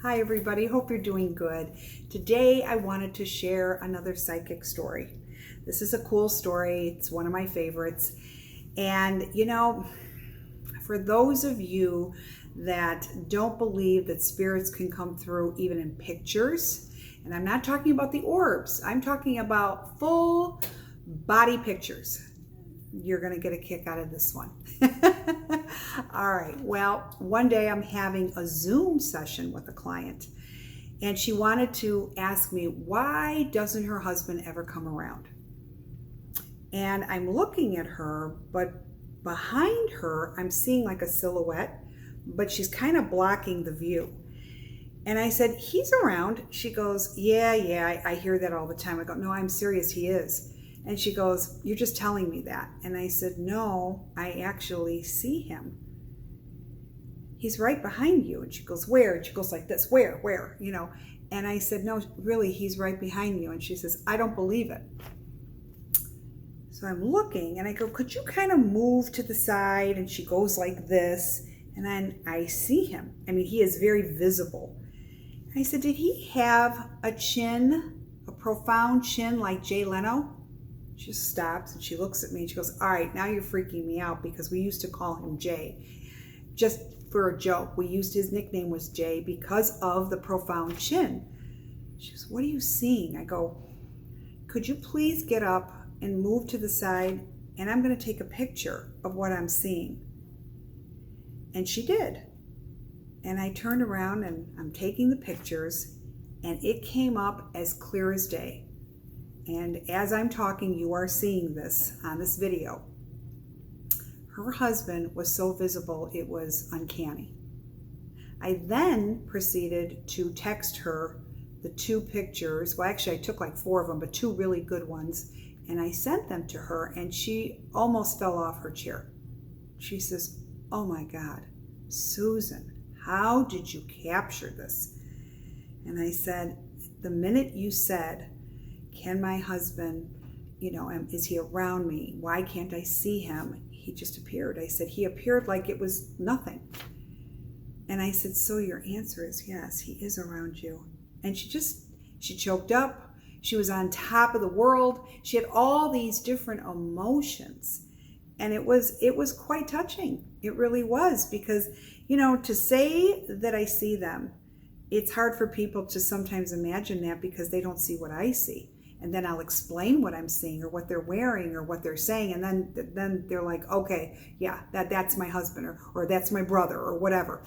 Hi everybody, hope you're doing good. Today I wanted to share another psychic story. This is a cool story, it's one of my favorites. And for those of you that don't believe that spirits can come through even in pictures, and I'm not talking about the orbs, I'm talking about full body pictures, you're going to get a kick out of this one. All right. Well, one day I'm having a Zoom session with a client, and she wanted to ask me, why doesn't her husband ever come around? And I'm looking at her, but behind her, I'm seeing like a silhouette, but she's kind of blocking the view. And I said, he's around. She goes, yeah, I hear that all the time. I go, no, I'm serious, he is. And she goes, you're just telling me that. And I said, no, I actually see him. He's right behind you. And she goes, where? And she goes like this, where? And I said, no, really, he's right behind you. And she says, I don't believe it. So I'm looking and I go, could you kind of move to the side? And she goes like this. And then I see him. I mean, he is very visible. I said, did he have a chin, a profound chin like Jay Leno? She stops and she looks at me and she goes, all right, now you're freaking me out, because we used to call him Jay. Just for a joke. His nickname was Jay because of the profound chin. She goes, what are you seeing? I go, could you please get up and move to the side, and I'm going to take a picture of what I'm seeing. And she did. And I turned around and I'm taking the pictures, and it came up as clear as day. And as I'm talking, you are seeing this on this video. Her husband was so visible, it was uncanny. I then proceeded to text her the two pictures. Well, actually, I took like 4 of them, but 2 really good ones. And I sent them to her, and she almost fell off her chair. She says, oh my God, Susan, how did you capture this? And I said, the minute you said, can my husband, is he around me? Why can't I see him? He just appeared. I said, he appeared like it was nothing. And I said, so your answer is yes, he is around you. And she choked up. She was on top of the world. She had all these different emotions. And it was quite touching. It really was, because, to say that I see them, it's hard for people to sometimes imagine that, because they don't see what I see. And then I'll explain what I'm seeing or what they're wearing or what they're saying. And then they're like, okay, yeah, that's my husband or that's my brother or whatever.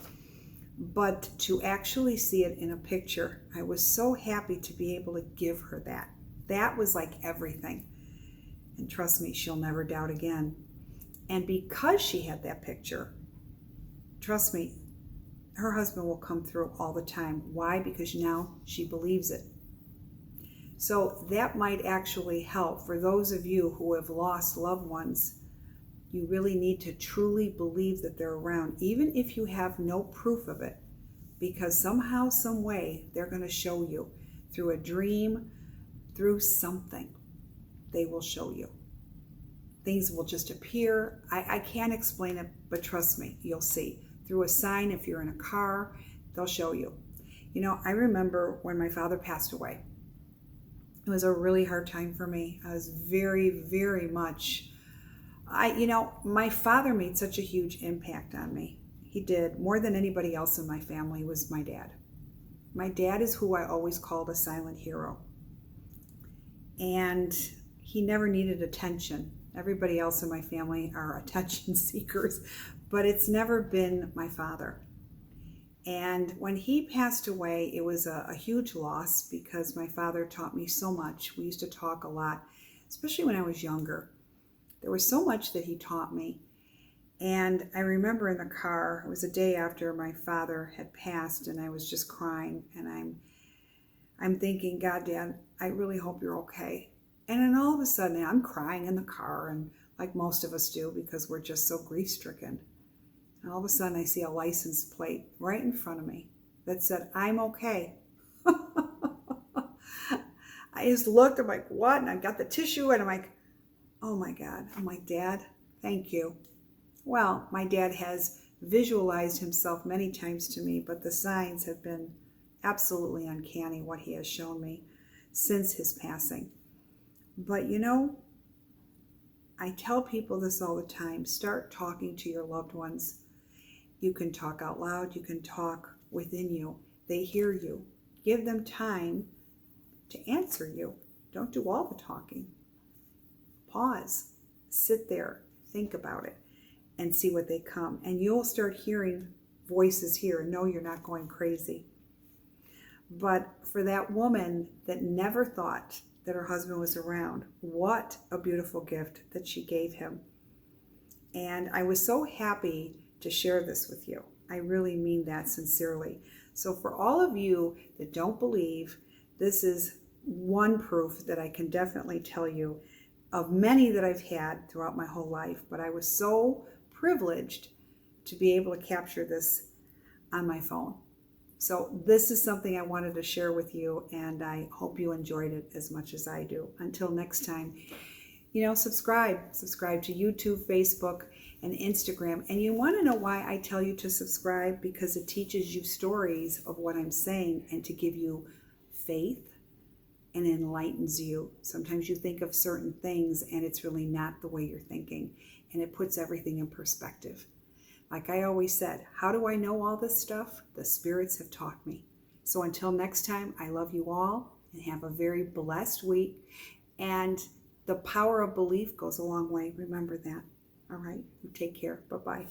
But to actually see it in a picture, I was so happy to be able to give her that. That was like everything. And trust me, she'll never doubt again. And because she had that picture, trust me, her husband will come through all the time. Why? Because now she believes it. So that might actually help for those of you who have lost loved ones. You really need to truly believe that they're around, even if you have no proof of it, because somehow, some way, they're going to show you through a dream, through something. They will show you. Things will just appear. I can't explain it, but trust me, you'll see. Through a sign, if you're in a car, they'll show you. I remember when my father passed away. It was a really hard time for me. I was very, very much, my father made such a huge impact on me. He did. More than anybody else in my family was my dad. My dad is who I always called a silent hero. And he never needed attention. Everybody else in my family are attention seekers, but it's never been my father. And when he passed away, it was a huge loss, because my father taught me so much. We used to talk a lot, especially when I was younger. There was so much that he taught me. And I remember in the car, it was a day after my father had passed, and I was just crying. And I'm thinking, God, Dad, I really hope you're okay. And then all of a sudden, I'm crying in the car, and like most of us do, because we're just so grief-stricken. And all of a sudden, I see a license plate right in front of me that said, I'm okay. I just looked, I'm like, what? And I got the tissue, and I'm like, oh my God. I'm like, Dad, thank you. Well, my dad has visualized himself many times to me, but the signs have been absolutely uncanny what he has shown me since his passing. But I tell people this all the time. Start talking to your loved ones. You can talk out loud. You can talk within you. They hear you. Give them time to answer you. Don't do all the talking. Pause. Sit there. Think about it and see what they come. And you'll start hearing voices here and know you're not going crazy. But for that woman that never thought that her husband was around, what a beautiful gift that she gave him. And I was so happy to share this with you. I really mean that sincerely. So for all of you that don't believe, this is one proof that I can definitely tell you of many that I've had throughout my whole life. But I was so privileged to be able to capture this on my phone. So this is something I wanted to share with you, and I hope you enjoyed it as much as I do. Until next time, subscribe to YouTube, Facebook, and Instagram. And you want to know why I tell you to subscribe? Because it teaches you stories of what I'm saying and to give you faith and enlightens you. Sometimes you think of certain things and it's really not the way you're thinking, and it puts everything in perspective. Like I always said, how do I know all this stuff? The spirits have taught me. So until next time, I love you all and have a very blessed week. And the power of belief goes a long way. Remember that. All right. You take care. Bye-bye.